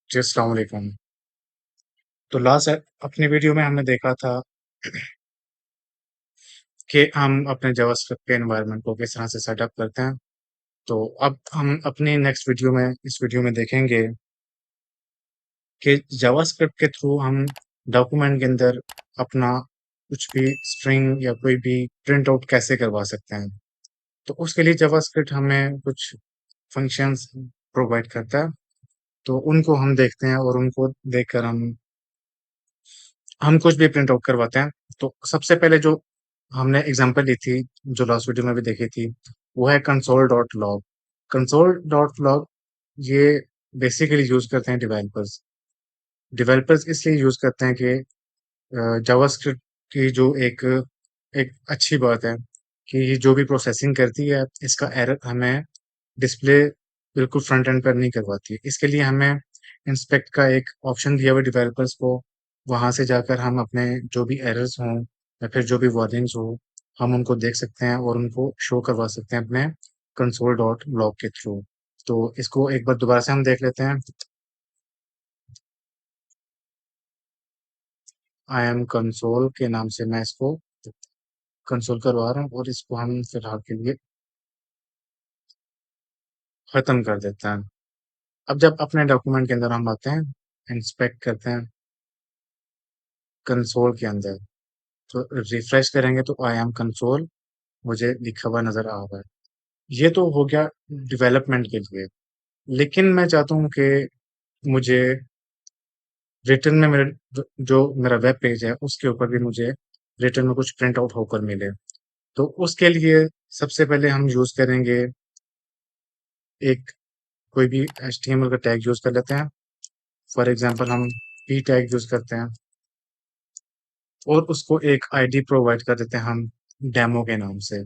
जी, अस्सलाम वालेकुम। तो लास्ट अपनी वीडियो में हमने देखा था कि हम अपने जावास्क्रिप्ट के एनवायरनमेंट को किस तरह से सेटअप करते हैं। तो अब हम अपनी नेक्स्ट वीडियो में इस वीडियो में देखेंगे कि जावास्क्रिप्ट के थ्रू हम डॉक्यूमेंट के अंदर अपना कुछ भी स्ट्रिंग या कोई भी प्रिंट आउट कैसे करवा सकते हैं। तो उसके लिए जावास्क्रिप्ट हमें कुछ फंक्शंस प्रोवाइड करता है। तो उनको हम देखते हैं और उनको देखकर हम कुछ भी प्रिंट आउट करवाते हैं। तो सबसे पहले जो हमने एग्जांपल ली थी, जो लास्ट वीडियो में भी देखी थी, वो है console dot log. Console dot log ये बेसिकली यूज करते हैं डेवलपर्स। डेवलपर्स इसलिए यूज करते हैं कि जावास्क्रिप्ट की जो एक एक अच्छी बात है कि ये जो भी प्रोसेसिंग करती है, इसका एरर हमें डिस्प्ले बिल्कुल फ्रंट एंड पर नहीं करवाती। इसके लिए हमें इंस्पेक्ट का एक ऑप्शन दिया हुआ डेवलपर्स को, वहां से जाकर हम अपने जो भी एरर्स हों या फिर जो भी वार्निंग्स हो, हम उनको देख सकते हैं और उनको शो करवा सकते हैं अपने कंसोल डॉट लॉग के थ्रू। तो इसको एक बार दोबारा से हम देख लेते हैं। आई एम कंसोल के नाम से मैं इसको कंसोल करवा रहा हूँ और इसको हम फिलहाल के लिए खत्म कर देते हैं। अब जब अपने डॉक्यूमेंट के अंदर हम आते हैं, इंस्पेक्ट करते हैं कंसोल के अंदर, तो रिफ्रेश करेंगे तो आई एम कंसोल मुझे लिखा हुआ नजर आ रहा है। ये तो हो गया डेवलपमेंट के लिए। लेकिन मैं चाहता हूँ कि मुझे रिटर्न में मेरे जो मेरा वेब पेज है उसके ऊपर भी मुझे रिटर्न में कुछ प्रिंट आउट होकर मिले। तो उसके लिए सबसे पहले हम यूज करेंगे एक कोई भी HTML का टैग यूज कर लेते हैं। फॉर एग्जांपल हम p टैग यूज करते हैं और उसको एक आईडी प्रोवाइड कर देते हैं हम डेमो के नाम से।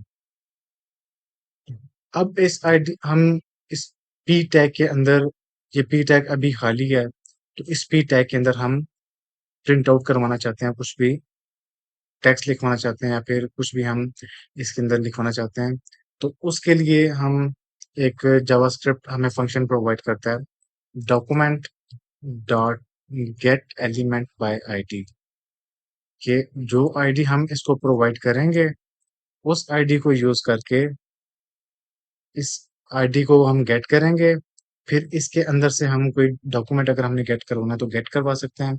अब इस आईडी हम इस पी टैग के अंदर, ये पी टैग अभी खाली है, तो इस पी टैग के अंदर हम प्रिंट आउट करवाना चाहते हैं, कुछ भी टेक्स्ट लिखवाना चाहते हैं या फिर कुछ भी हम इसके अंदर लिखवाना चाहते हैं। तो उसके लिए हम एक जावास्क्रिप्ट हमें फंक्शन प्रोवाइड करता है, document dot gate element by ID. कि जो आईडी हम इसको प्रोवाइड करेंगे, उस आईडी को यूज करके इस आईडी को हम गेट करेंगे। फिर इसके अंदर से हम कोई डॉक्यूमेंट अगर हमने गेट करवाना है तो गेट करवा सकते हैं।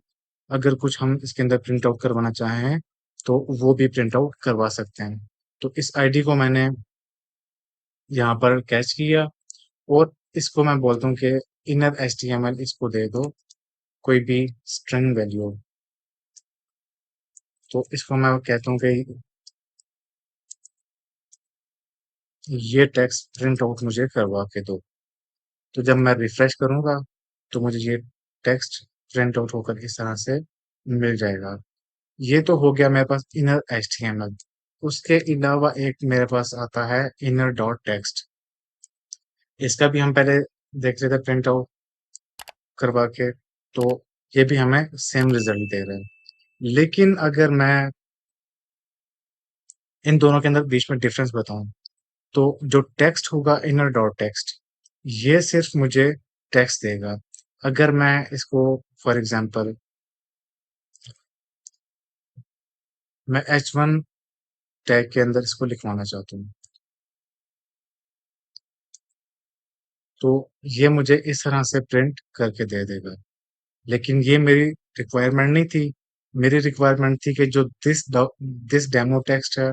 अगर कुछ हम इसके अंदर प्रिंट आउट करवाना चाहें तो वो भी प्रिंट आउट करवा सकते हैं। तो इस आईडी को मैंने यहाँ पर कैच किया और इसको मैं बोलता हूँ कि इनर HTML इसको दे दो कोई भी स्ट्रिंग वैल्यू। तो इसको मैं कहता हूँ कि ये टेक्स्ट प्रिंट आउट मुझे करवा के दो। तो जब मैं रिफ्रेश करूंगा तो मुझे ये टेक्स्ट प्रिंट आउट होकर इस तरह से मिल जाएगा। ये तो हो गया मेरे पास इनर HTML। उसके अलावा एक मेरे पास आता है इनर डॉट टेक्स्ट। इसका भी हम पहले देख लेते प्रिंट आउट करवा के। तो ये भी हमें सेम रिजल्ट दे रहे हैं। लेकिन अगर मैं इन दोनों के अंदर बीच में डिफरेंस बताऊं, तो जो टेक्स्ट होगा इनर डॉट टेक्स्ट, ये सिर्फ मुझे टेक्स्ट देगा। अगर मैं इसको फॉर एग्जांपल मैं H1 टैग के अंदर इसको लिखवाना चाहता हूँ, तो ये मुझे इस तरह से प्रिंट करके दे देगा। लेकिन ये मेरी रिक्वायरमेंट नहीं थी। मेरी रिक्वायरमेंट थी कि जो दिस डेमो टेक्स्ट है,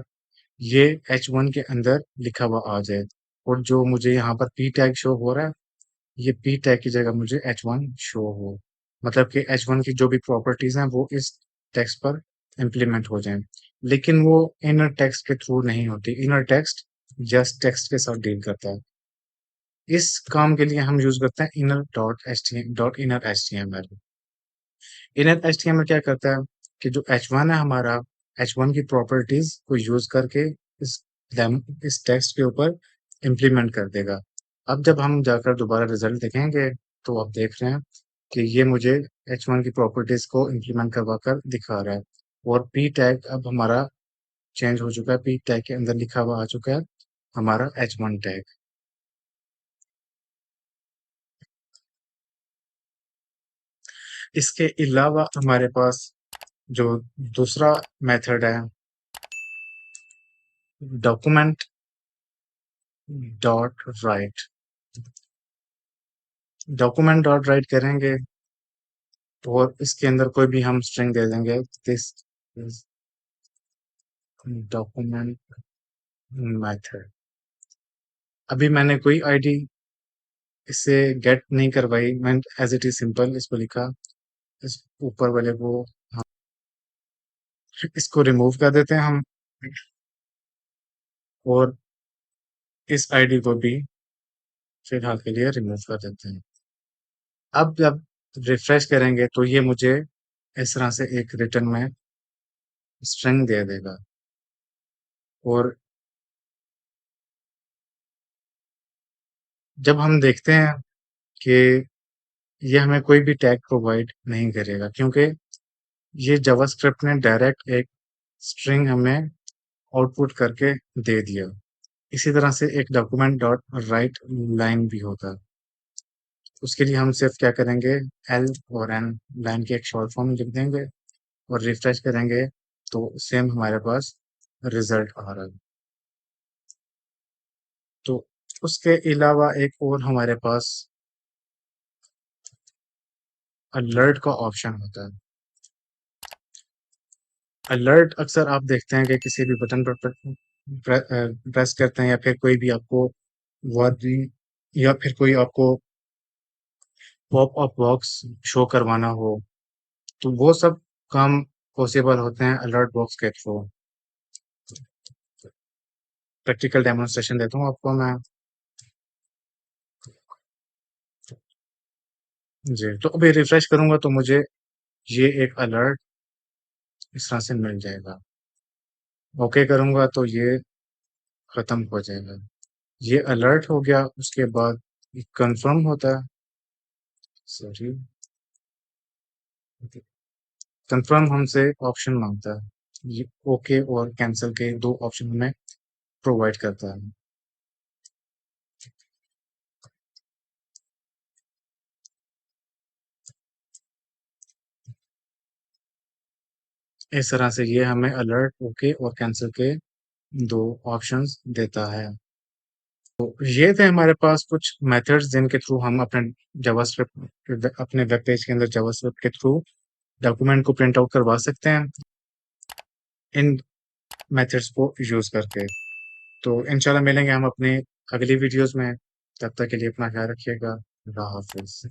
ये H1 के अंदर लिखा हुआ आ जाए। और जो मुझे यहाँ पर पी टैग शो हो रहा है, ये पी टैग की जगह मुझे H1 शो हो। मतलब कि H1 की जो भी प्रॉपर्टीज हैं वो इस टेक्स्ट पर इम्प्लीमेंट हो जाएं। लेकिन वो इनर टेक्स्ट के थ्रू नहीं होती। इनर टेक्स्ट जस्ट टेक्स्ट के साथ डील करता है। इस काम के लिए हम यूज करते हैं inner dot H T dot inner HTML। Inner HTML क्या करता है कि जो H1 है हमारा, H1 की प्रॉपर्टीज को यूज करके इस इस टेक्स्ट के ऊपर इम्प्लीमेंट कर देगा। अब जब हम जाकर दोबारा रिजल्ट देखेंगे तो आप देख रहे हैं कि ये मुझे H1 की प्रॉपर्टीज को इम्प्लीमेंट करवा कर दिखा रहा है। और पी टैग अब हमारा चेंज हो चुका है। पी टैग के अंदर लिखा हुआ आ चुका है हमारा H1 टैग। इसके अलावा हमारे पास जो दूसरा मेथड है, document dot right. Document dot right करेंगे और इसके अंदर कोई भी हम स्ट्रिंग दे देंगे, दिस इज डॉक्यूमेंट मेथड। अभी मैंने कोई आईडी इससे गेट नहीं करवाई, मैं एज इट इज सिंपल इसको लिखा, इस ऊपर वाले को हम इसको रिमूव कर देते हैं हम, और इस आईडी को भी फिलहाल के लिए रिमूव कर देते हैं। अब जब रिफ्रेश करेंगे तो ये मुझे इस तरह से एक रिटर्न में स्ट्रिंग दे देगा। और जब हम देखते हैं कि ये हमें कोई भी टैग प्रोवाइड नहीं करेगा, क्योंकि ये जावास्क्रिप्ट ने डायरेक्ट एक स्ट्रिंग हमें आउटपुट करके दे दिया। इसी तरह से एक डॉक्यूमेंट डॉट राइट लाइन भी होता है। उसके लिए हम सिर्फ क्या करेंगे, एल और एन लाइन की एक शॉर्ट फॉर्म लिख देंगे और रिफ्रेश करेंगे तो सेम हमारे पास रिजल्ट आ रहा है। तो उसके अलावा एक और हमारे पास अलर्ट का ऑप्शन होता है। अलर्ट अक्सर आप देखते हैं कि किसी भी बटन पर प्रेस करते हैं, या फिर कोई भी आपको वार्निंग या फिर कोई आपको पॉप अप बॉक्स शो करवाना हो, तो वो सब काम पॉसिबल होते हैं अलर्ट बॉक्स के थ्रू। प्रैक्टिकल डेमोन्स्ट्रेशन देता हूँ आपको मैं। जी, तो अभी रिफ्रेश करूंगा तो मुझे ये एक अलर्ट इस तरह से मिल जाएगा। ओके करूंगा तो ये खत्म हो जाएगा। ये अलर्ट हो गया। उसके बाद कंफर्म होता है, सॉरी, कंफर्म हमसे ऑप्शन मांगता है। ये ओके और कैंसिल के दो ऑप्शन हमें प्रोवाइड करता है। इस तरह से ये हमें अलर्ट, ओके और कैंसिल के दो ऑप्शंस देता है। ये थे हमारे पास कुछ मेथड्स जिनके थ्रू हम अपने जावास्क्रिप्ट, अपने वेब पेज के अंदर जावास्क्रिप्ट के थ्रू डॉक्यूमेंट को प्रिंट आउट करवा सकते हैं इन मेथड्स को यूज करके। तो इंशाल्लाह मिलेंगे हम अपने अगली वीडियोस में। तब तक के लिए अपना ख्याल रखिएगा। अल्लाह हाफिज।